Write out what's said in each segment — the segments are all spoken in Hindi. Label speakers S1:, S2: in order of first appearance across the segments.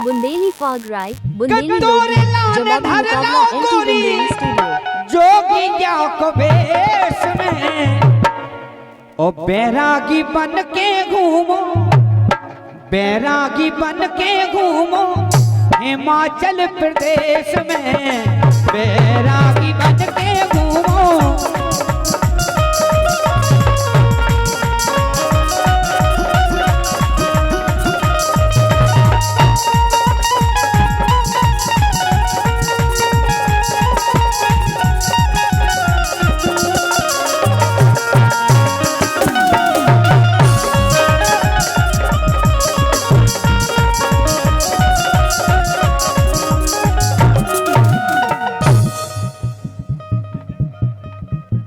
S1: बुंदेली फॉग राय बुंदेली जवाब मुकाबला एंटी बुंदेली स्टूडियो
S2: जोगी क्या को भेष में ओ बैरागी बन के घूमो, बैरागी बन के घूमो हिमाचल प्रदेश में, बैरागी बन के घूमो।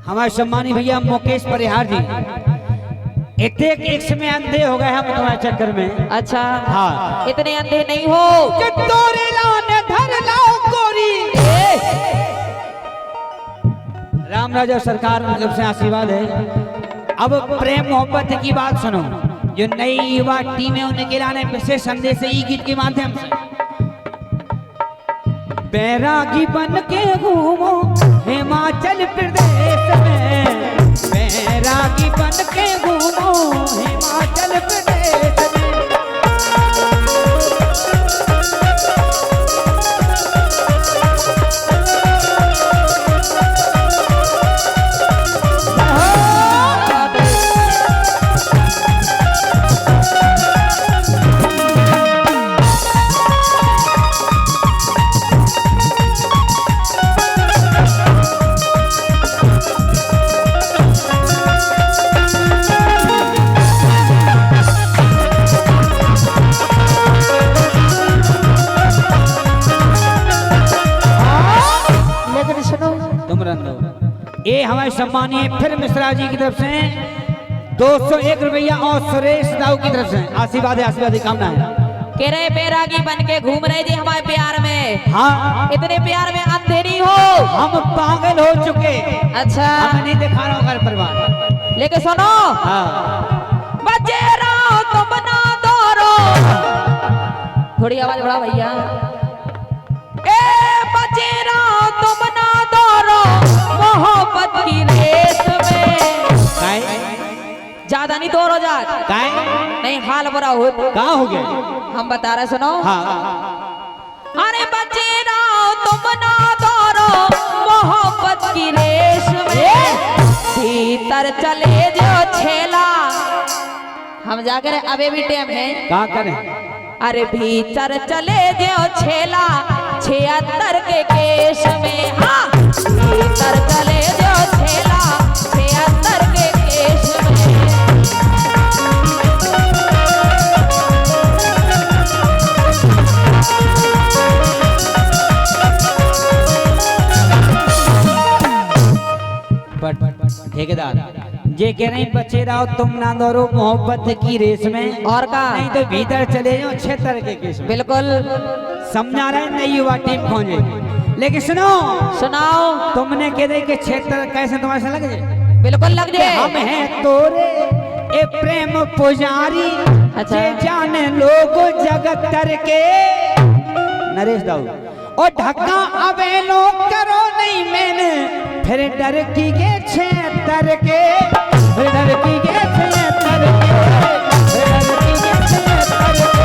S2: हमारे सम्मानी भैया मुकेश परिहार जी इतने एक समय अंधे हो गए हम तुम्हारे चक्कर में।
S3: अच्छा
S2: हाँ,
S3: इतने अंधे नहीं हो।
S2: तोरे लाने धर लाओ गोरी। राम राजा सरकार मतलब से आशीर्वाद है। अब प्रेम मोहब्बत की बात सुनो, जो नई युवा टीम है उन्हें गिराने विशेष संदेश है ई गीत के माध्यम से। बैरागी बन के घूमो हिमाचल प्रदेश में, बैरागी बन के घूमो हिमाचल प्रदेश में। ये हमारे सम्मानीय फिर मिश्रा जी की तरफ से 201 रुपया और सुरेश दाऊ की तरफ से आशीर्वाद है, आशीर्वाद कामना है।
S3: कह रहे बैरागी बन के घूम रहे जी हमारे प्यार में।
S2: हाँ,
S3: इतने प्यार में अंधे नहीं हो,
S2: हम पागल हो चुके।
S3: अच्छा
S2: हमें नहीं दिखा रहा घर परिवार,
S3: लेके सुनो।
S2: हाँ,
S3: बजे रहो तुम ना दौड़ो, थोड़ी आवाज बढ़ा भैया। ए बजे रहो तुम ना दौड़ो मोहब्बत की रेस में। ज्यादा नहीं दौड़ो जा, नहीं हाल बुरा हो।
S2: कहाँ हो गया?
S3: हम बता रहे सुनो।
S2: हाँ,
S3: अरे बचे रहो तुम ना दौड़ो मोहब्बत की रेस में, भीतर चले जो छेला। हम जाकर अबे भी टाइम है,
S2: क्या करें?
S3: अरे भीतर चले जो छेला 76 के केस में। हाँ, भीतर चले जो छेला 76 के केस में।
S2: ठेकेदार जे कह रहे बच्चे रहो तुम ना दौड़ो मोहब्बत की रेस में,
S3: और का
S2: नहीं तो भीतर चले जाओ 76 के केस में।
S3: बिल्कुल
S2: समझा रहे नई युवा टीम खोजे, लेकिन सुनो
S3: सुनाओ।
S2: तुमने कह दे कि 76 कैसे तुम्हारे से लग जाए?
S3: बिल्कुल लग जाए।
S2: हम हैं तोरे ए प्रेम पुजारी,
S3: अच्छा।
S2: जे जाने लोग जगत तर के। नरेश दाऊ और ढक्का अबे लो करो नहीं मैंने, फिर डर की गे 76 के, फिर डर की गे 76 के, फिर डर की गे 76 के।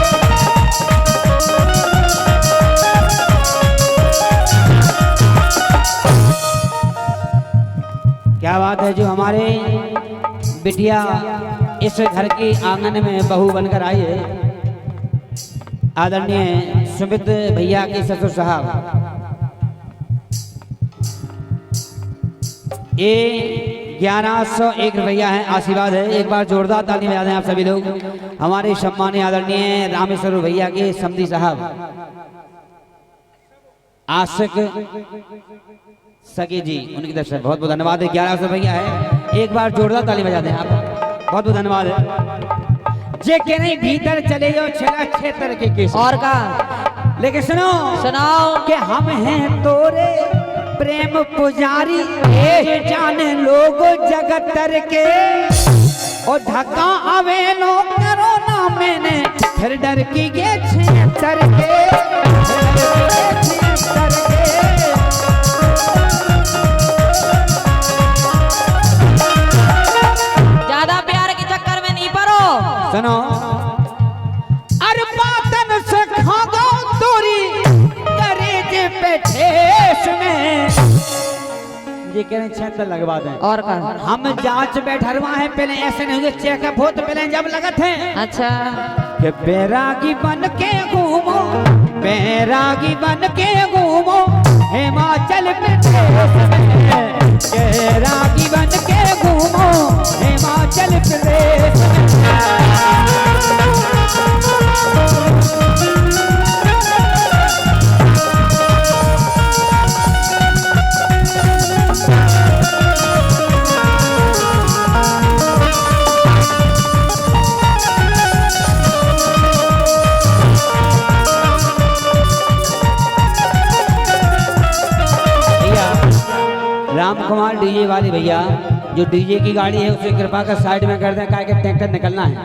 S2: क्या बात है, जो हमारे बिटिया इस घर के आंगन में बहू बनकर आई है, आदरणीय सुमित भैया के ससुर साहब। ये 1101 रुपया है, आशीर्वाद है। एक बार जोरदार ताली बजा दें आप सभी लोग हमारे सम्मानीय आदरणीय रामेश्वर भैया के समधी साहब आशिक सगे जी, उनकी तरफ से बहुत बहुत धन्यवाद है। 1100 रुपया है, एक बार जोरदार ताली बजा दें आप, बहुत बहुत धन्यवाद है। जे के नहीं भीतर चले जाओ 76 के केस,
S3: और का
S2: लेकिन सुनो
S3: सुनाओ
S2: कि हम हैं तोरे प्रेम पुजारी, जाने लोग जगत तर के। और धक्का अवे लो करो ना मैंने, फिर डर की गे छेतर के,
S3: ज्यादा प्यार के चक्कर में नहीं पड़ो।
S2: सुनो, अरे बातन से खागो तोरी करेजे पे ठेस में, ये कह रहे छेतर लगवा दें।
S3: और का
S2: हम जांच बैठरवा है, पहले ऐसे नहीं हुए, चेकअप हो तो पहले जब लगत है
S3: अच्छा
S2: कि बैरागी बन के घूमो, बैरागी बन के घूमो हिमाचल प्रदेश में, बैरागी बन के घूमो हिमाचल प्रदेश में। राम कुमार डीजे वाले भैया, जो डीजे की गाड़ी है उसे कृपा कर साइड में कर दें, क्या कि ट्रैक्टर निकलना है।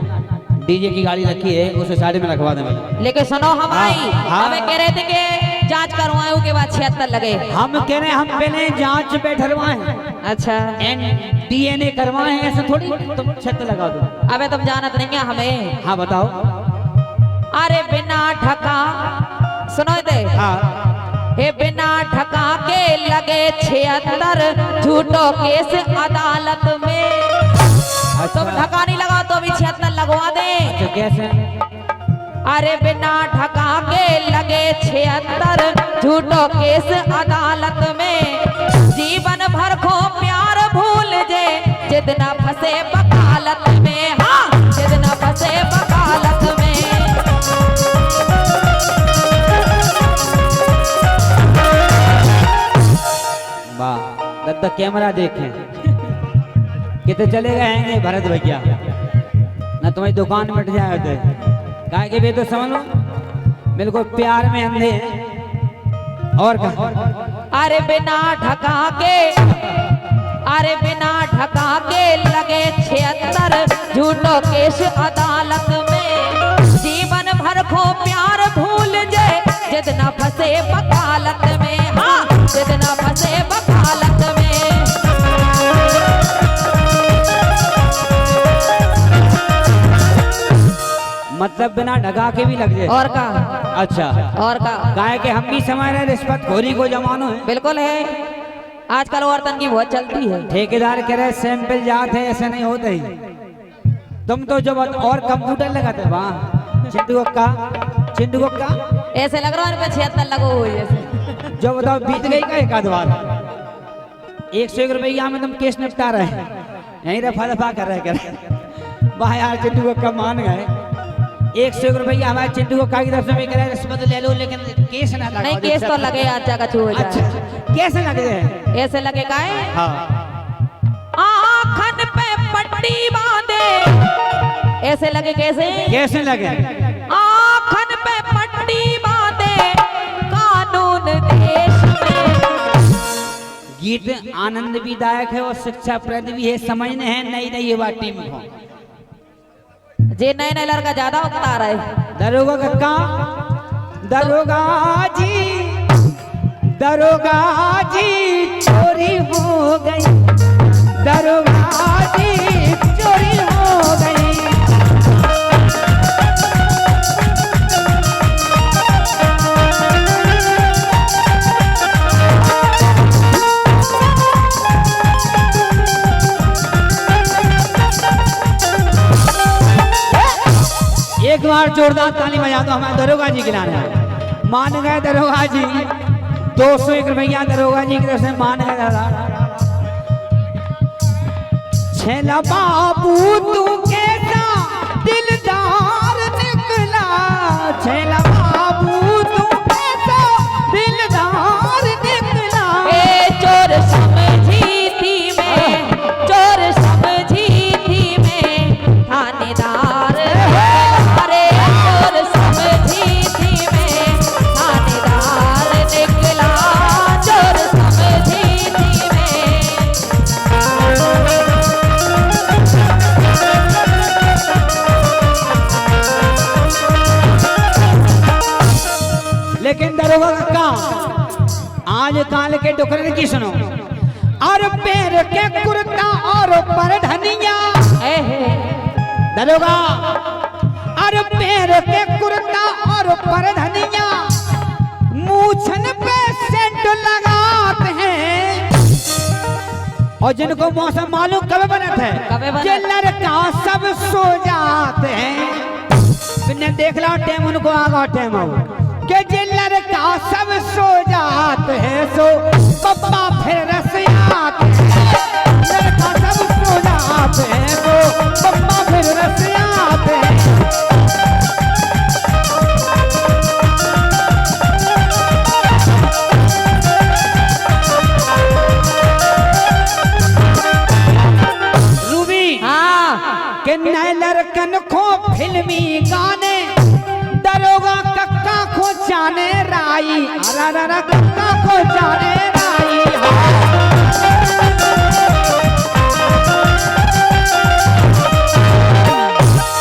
S2: डीजे की गाड़ी रखी है उसे साइड में रखवा दें भैया।
S3: लेकिन सुनो हम आई
S2: हाँ।
S3: हमें कह रहे थे कि जांच करवाए के बाद 76 लगे।
S2: हम कह रहे हैं हम पहले जांच बैठरवाएं,
S3: अच्छा
S2: DNA करवाएं, ऐसा थोड़ी तुम 76 लगा दो।
S3: अबे तुम जानत नहीं है हमें।
S2: हाँ बताओ।
S3: अरे बिना ढका सुनो दे
S2: हाँ
S3: हे बिना ढका के लगे 76 झूठो केस अदालत में। तुम ढका नहीं लगाओ तो भी 76 लगवा दे।
S2: तो कैसे?
S3: अरे बिना ढका के लगे 76 झूठो केस अदालत में। जीवन भर को प्यार भूल जे जिद न फंसे वकालत में। हाँ जिद न फंसे वकालत में।
S2: वाह, तब तक कैमरा देखें कितने चले गए हैं भरत भैया, ना तुम्हारी दुकान मिट जाए थे। कहा कि वे तो समझ लो बिल्कुल प्यार में अंधे हैं। और कहा
S3: अरे बिना ढका के अरे बिना ढका के लगे 76 झूठो केस अदालत में। जीवन भर को प्यार भूल जाए जिद न फंसे वकालत में। हाँ जिद न फंसे वकालत में।
S2: मतलब बिना ढका के भी लग जाए।
S3: और का
S2: अच्छा
S3: और का
S2: गाय के हम भी समझ रहे रिश्वत खोरी को जमानो है।
S3: बिल्कुल है, आजकल औरतन की बहुत चलती है।
S2: ठेकेदार कह रहे सैंपल जाते हैं, ऐसे नहीं होते ही। तुम तो जब और कंप्यूटर लगाते वहाँ चिंटू का
S3: ऐसे लग रहा है इनपे 76 लगो हुई ऐसे।
S2: जो बताओ बीत गई का एक आध बार 101 रुपया में तुम केस निपटा रहे हैं, यही रफा दफा कर रहे वाह यार चिंटू का मान गए। 101 रुपया हमारे चिंटू को की तरफ से भी करे रिश्वत ले लो, लेकिन केस ना लगा।
S3: नहीं केस तो लगे आज जगह छू हो जाए।
S2: अच्छा कैसे लगे हैं?
S3: ऐसे लगे काहे?
S2: हाँ
S3: आँखन पे पट्टी बांधे ऐसे लगे। कैसे
S2: कैसे लगे?
S3: आँखन पे पट्टी बांधे कानून देश में।
S2: गीत आनंद भी दायक है और शिक्षाप्रद भी है, समझने हैं नई नई युवा टीम को।
S3: जे नए नए लड़का ज्यादा उकता रहे।
S2: दरोगा कक्का, दरोगा जी चोरी हो गई, दरोगा जी चोरी हो गई। एक बार जोरदार ताली बजा दो हमारे दरोगा जी के नाम। मान गए दरोगा जी 201 रुपया दरोगा जी की तरफ से मान गए दादा। छेला बाबू तू कैसा दिलदार निकला, छेला बाबू तू कैसा दिलदार निकला।
S3: ए चोर समझी थी मैं, चोर समझी थी मैं थानेदार। अरे चोर समझी थी मैं थानेदार निकला, चोर समझी थी मैं।
S2: दरोगा का आज काल के डुकरे की सुनो। और पैर के कुर्ता और पर धनिया दरोगा, और पैर के कुर्ता और पर धनिया, मूछन पे सेंट लगाते हैं। और जिनको मौसम मालूम कब बनत है कि लड़का सब सो जाते हैं। तुमने देख लो टाइम उनको आगा टाइम आओ कि जे लड़का सब सो जाते हैं सो पप्पा फिर रसियात लड़का सब सो जाते हैं सो पप्पा फिर रसियात रूबी के नए लड़कन को फिल्मी गाने दरोगा कक्का को जाने राई अरा कक्का को जाने राई।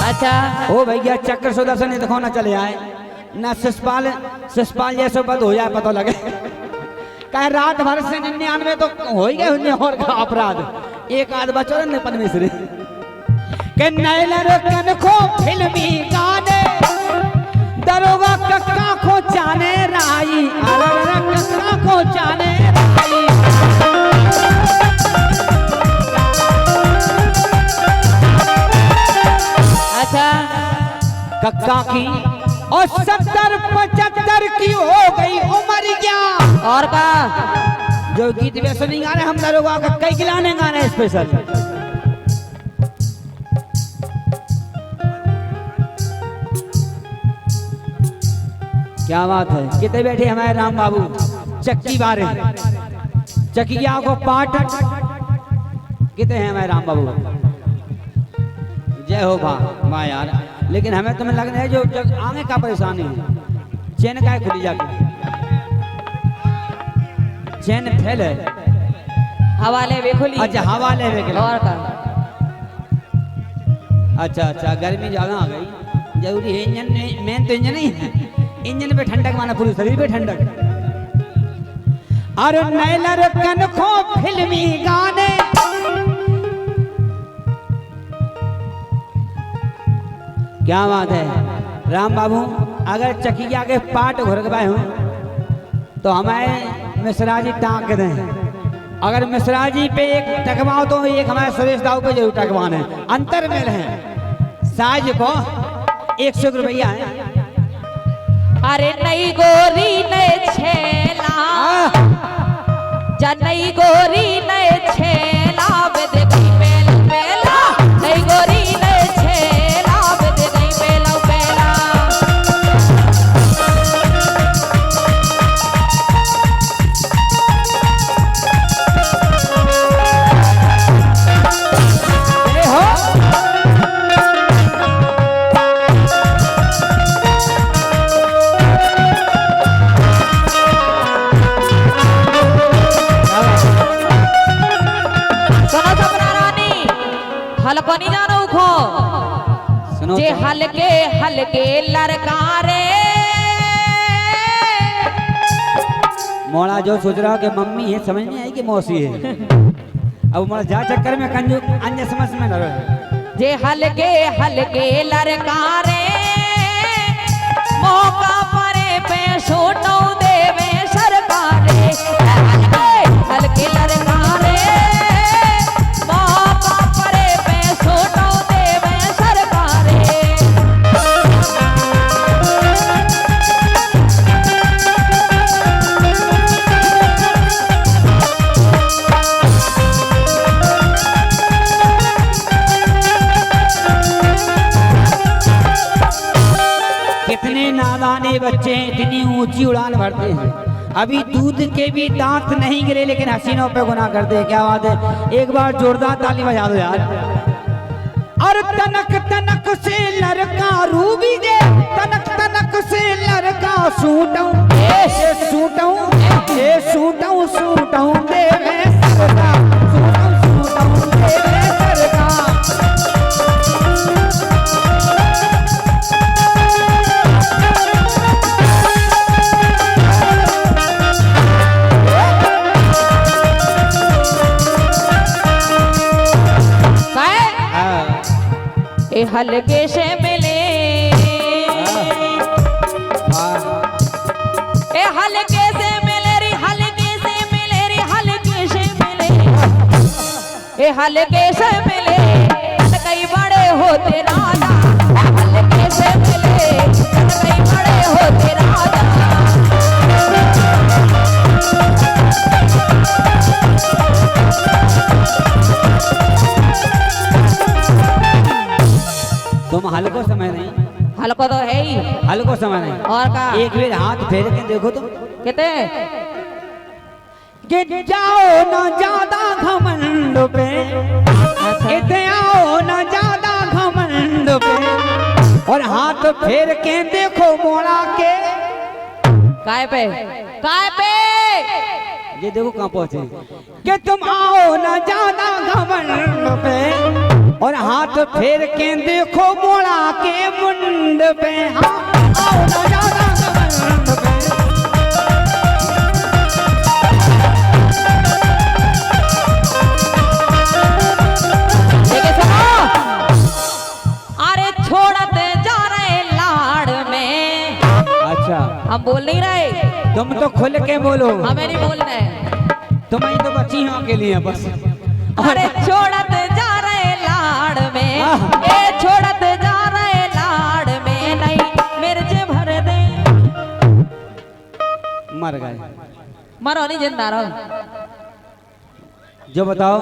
S3: अच्छा
S2: ओ भैया चक्र सुदर्शन ने देखो ना चले आए ना शिषपाल जैसे पद हो जाए पता लगे कहे रात भर से 99 तो हो ही गए और का अपराध एक आध बचो ने परमेश्वरी के नए लड़कन को फिल्मी गाने दरोगा कक्का को जाने राई अरे कक्का को जाने राई।
S3: अच्छा
S2: कक्का की और 70-75 की हो गई उम्र क्या
S3: और का
S2: जो गीत वैसे नहीं गा रहे हम दरोगा कक्का ही खिलाने गा रहे स्पेशल। क्या बात है कितने बैठे हमारे राम बाबू चक्की बारे चकिया को पाठ कितने हैं हमारे राम बाबू। जय हो वाह यार। लेकिन हमें तुम्हें लग रहा है जो जग आगे का परेशानी है चैन का खुली जाके चैन फैल है
S3: हवाले वे खुली।
S2: अच्छा हवाले वे के
S3: और का
S2: अच्छा गर्मी ज्यादा आ गई जरूरी है इंजन मेन तो इंजन ही है इंजन पे ठंडक माना पूरे शरीर पे ठंडक। और नए लड़कन को फिल्मी गाने क्या बात है राम बाबू अगर चकिया के पाट घुरगवाए हो तो हमारे मिश्रा जी टाँक दें। अगर मिश्रा जी पे एक टकवाओ तो एक हमारे सुरेश दाऊ पे जरूर टकवान है अंतर मेल है साज को 100 रुपया है।
S3: अरे नई गोरी नए छेला जा नई गोरी नए छेला बेद गई बेला बेला नई गोरी नए छेला बेद गई बेला बेला। हल्को नहीं जानो खो
S2: सुनो
S3: जे
S2: तो।
S3: हल्के हल्के लड़कारे
S2: मोड़ा जो सोच रहा कि मम्मी है समझ नहीं आई कि मौसी है अब मोड़ा जा चक्कर में कंजू अन्य समझ में न रहे।
S3: जे हल्के हल्के लड़कारे मौका परे पे छोटो देवे सरकारे हल्के लड़कारे मौका परे पे छोटो देवे सरकारे।
S2: कितने नादाने बच्चे इतनी ऊंची उड़ान भरते हैं अभी दूध के भी दांत नहीं गिरे लेकिन हसीनों पे गुनाह करते हैं। क्या बात है एक बार जोरदार ताली बजा दो यार। और तनक तनक से लड़का रूबी दे तनक तनक से लड़का सूटऊं ये सूटऊं ये सूटऊं सूटऊं देवे सरका सूटऊं सूटऊं देवे सरका।
S3: हल्के से मिले, ए हल्के से मिले रे, हल्के से मिले रे, हल्के से मिले, ए हल्के से मिले तन कई बड़े होते राजा, हल्के से मिले तन कई बड़े होते राजा।
S2: तुम हल्को समय नहीं,
S3: हल्को तो है ही,
S2: हल्को समय नहीं।
S3: और का
S2: एक बार हाथ फेर के देखो तुम,
S3: कहते
S2: गिर जाओ ना ज्यादा घमंड पे, गिर आओ ना ज्यादा घमंड पे, और हाथ फेर के देखो मोड़ा के।
S3: काय पे, काय पे,
S2: ये देखो कहाँ पहुंचे कि तुम आओ ना ज्यादा घमंड पे, और हाथ फेर के देखो मोड़ा के मुंड पे। हाँ, आओ ना ज्यादा घमंड पे।
S3: लेके सुनो, अरे छोड़ते जा रहे लाड़ में।
S2: अच्छा,
S3: हम बोल नहीं रहे,
S2: तुम तो खुल के बोलो,
S3: हमें नहीं बोल रहे।
S2: तुम ही तो बची हो के लिए बस।
S3: अरे छोड़ते जा रहे लाड़ में, ए छोड़ते जा रहे लाड़ में, नहीं मिर्च भर दे।
S2: मर गए,
S3: मरो नहीं जिंदा रहो।
S2: जो बताओ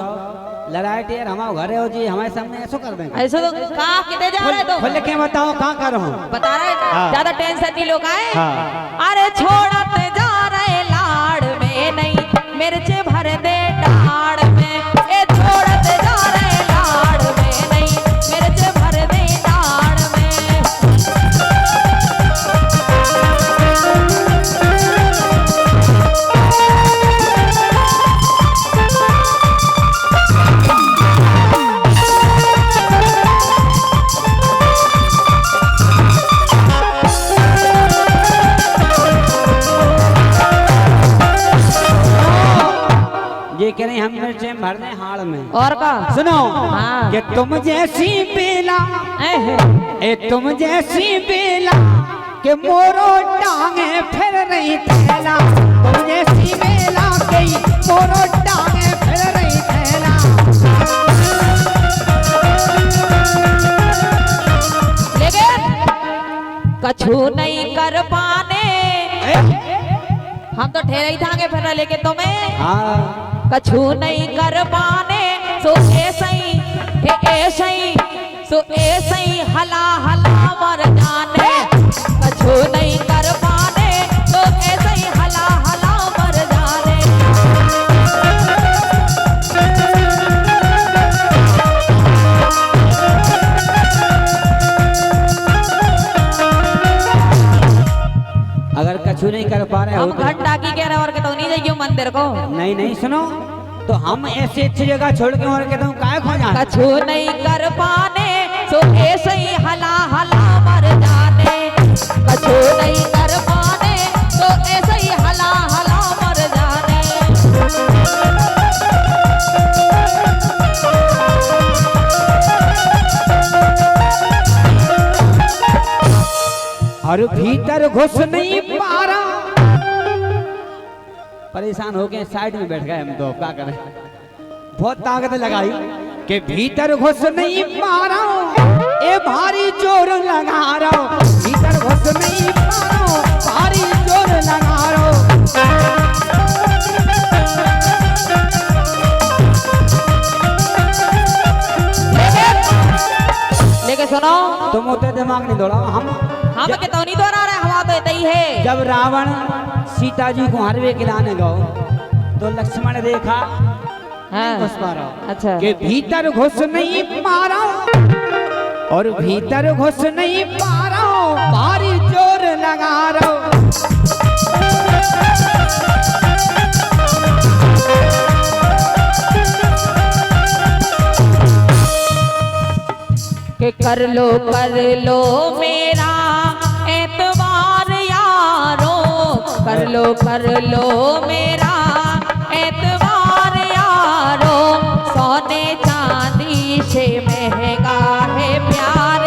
S2: लड़ाई टेर हमारे घरे हो जी, हमारे सामने ऐसा कर देंगे।
S3: ऐसे तो कहाँ कितने जा रहे तो
S2: खुल के बताओ कहाँ कर रहा हूँ,
S3: बता रहे,
S2: हाँ।
S3: ज्यादा टेंशन नहीं लोग आए।
S2: हाँ।
S3: अरे छोड़ते जा रहे लाड़ में, नहीं मिर्च भर दे डाड़ में, ए छोड़ते जा रहे लाड़ में, नहीं मिर्च भर दे डाड़ में।
S2: ये कह रहे हम मिर्चें भर दें हाड़ में।
S3: और का
S2: सुनो,
S3: हाँ।
S2: कि तुम जैसी बेला, ए तुम जैसी बेला, के मोरो टांगे फिर रही थैला, तुम जैसी बेला के मोरो टांगे फिर रही थैला।
S3: लेकिन कछु नहीं कर पाने, हम तो ठहरे ही थांगे फिर रहे, लेकिन तुम्हें
S2: हाँ,
S3: कछु नहीं कर पाने, सो ऐसे ही सो ऐसे ही हला हला मर जाने, कछु नहीं कर पाने, सो ऐसे ही हला हला मर जाने।
S2: अगर कछु नहीं कर पा रहे हो
S3: हम घंटा की कह रहे और के तो नहीं जाइयो मंदिर को।
S2: नहीं नहीं, सुनो तो हम ऐसे अच्छी जगह छोड़ के और कहता हूँ काय खो जाए।
S3: कछु नहीं कर पाने, सो ऐसे ही हला हला मर जाने, कछु नहीं कर पाने, सो ऐसे ही हला हला मर जाने।
S2: और भीतर घुस नहीं पा रहा, परेशान हो गए साइड में बैठ गए हम तो, क्या करें, बहुत ताकत लगाई कि भीतर घुस नहीं पा रहा, ए भारी जोर लगा रहा हूं, भीतर घुस नहीं पा रहा हूं, भारी जोर लगा रहा हूं।
S3: लेके सुनो,
S2: तुम उतने दिमाग नहीं दौड़ाओ,
S3: हम के तो नहीं दोहरा रहे, हवा तो इतना ही है।
S2: जब रावण सीता जी को हरवे खिलाने गए तो लक्ष्मण रेखा
S3: हाँ।
S2: घुस पा रहा,
S3: अच्छा
S2: कि भीतर घुस नहीं पा रहा, और भीतर घुस नहीं पा रहा, भारी जोर लगा रहा।
S3: कि कर लो मेरा एतबार यारो, कर लो मेरा एतबार यारो, सोने चांदी से महंगा है प्यार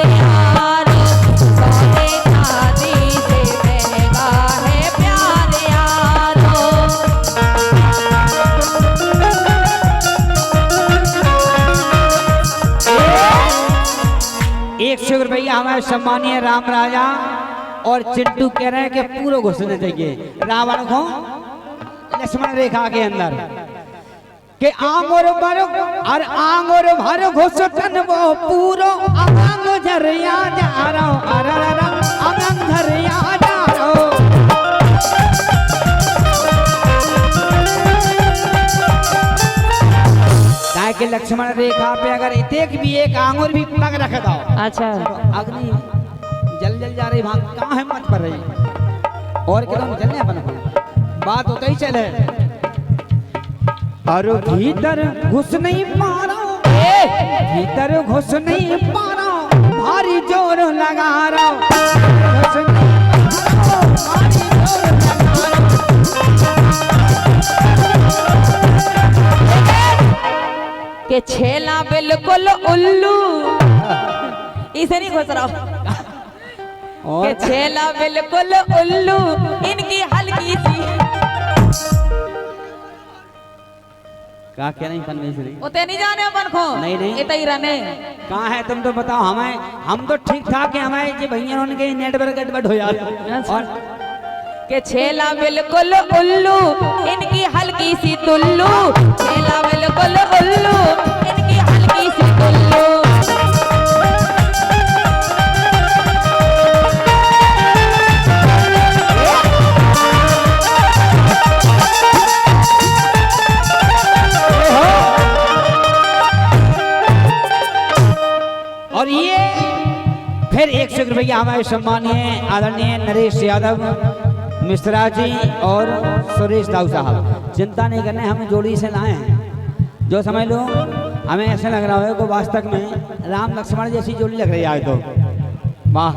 S2: 100 रुपया हमारे सम्मानीय राम राजा और चिंटू कह रहे हैं कि पूरा घुसने चाहिए रावण को लक्ष्मण रेखा के अंदर के आंग और भर घुसटन वो पूरो आंग झरिया जा रहो अरररा आंग झरिया जा रहो ताकि लक्ष्मण रेखा पे अगर एक भी एक आंगुर भी पग रख दो
S3: अच्छा
S2: अग्नि जल जा रही भाग कहाँ हिम्मत पर रही और एकदम जलने अपन को बात होता ही चले और भीतर घुस नहीं पा रहा भीतर घुस नहीं पा रहा भारी जोर लगा रहा घुस नहीं पा रहा, भारी जोर लगा रहा।
S3: के छेला बिल्कुल उल्लू इसे नहीं घुस रहा
S2: और
S3: के छेला बिल्कुल उल्लू इनकी हल्की सी
S2: क्या क्या नहीं परमेश्वरी
S3: उते नहीं जाने अपन को
S2: नहीं।
S3: इते ही रहने
S2: कहाँ है तुम तो बताओ हमें हम तो ठीक ठाक है हमें जी भैया उनके नेटवर्क गड़बड़ हो जाता और
S3: के छेला बिल्कुल उल्लू इनकी हल्की सी तुल्लू छेला बिल्कुल उल्लू इनकी हल्की सी तुल्लू
S2: और ये फिर 100 रुपया हमारे सम्मानीय आदरणीय नरेश यादव मिश्रा जी और सुरेश दाऊ साहब चिंता नहीं करने हम जोड़ी से लाए हैं जो समझ लो हमें ऐसा लग रहा है कि वास्तव में राम लक्ष्मण जैसी जोड़ी लग रही है आज तो वाह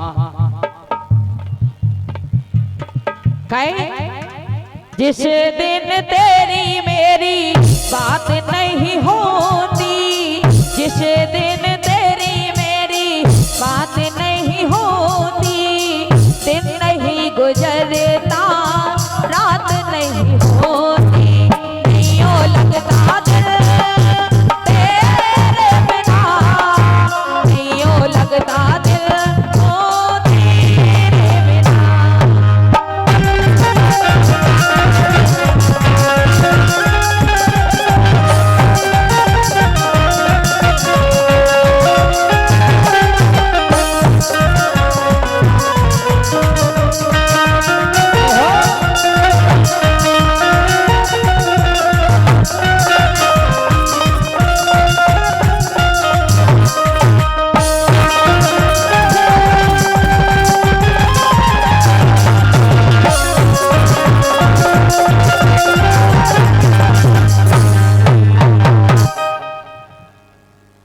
S3: जिस दिन तेरी मेरी बात नहीं होती जिस दिन तेरी मेरी बात नहीं होती दिन नहीं गुजरता रात नहीं होती नहीं ओ लगता दिल तेरे बिना नहीं ओ लगता दिल ओ तेरे बिना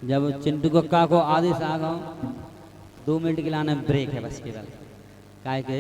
S2: जब चिंटू कक्का को आदेश आ गया 2 मिनट के लाने ब्रेक है बस केवल काय के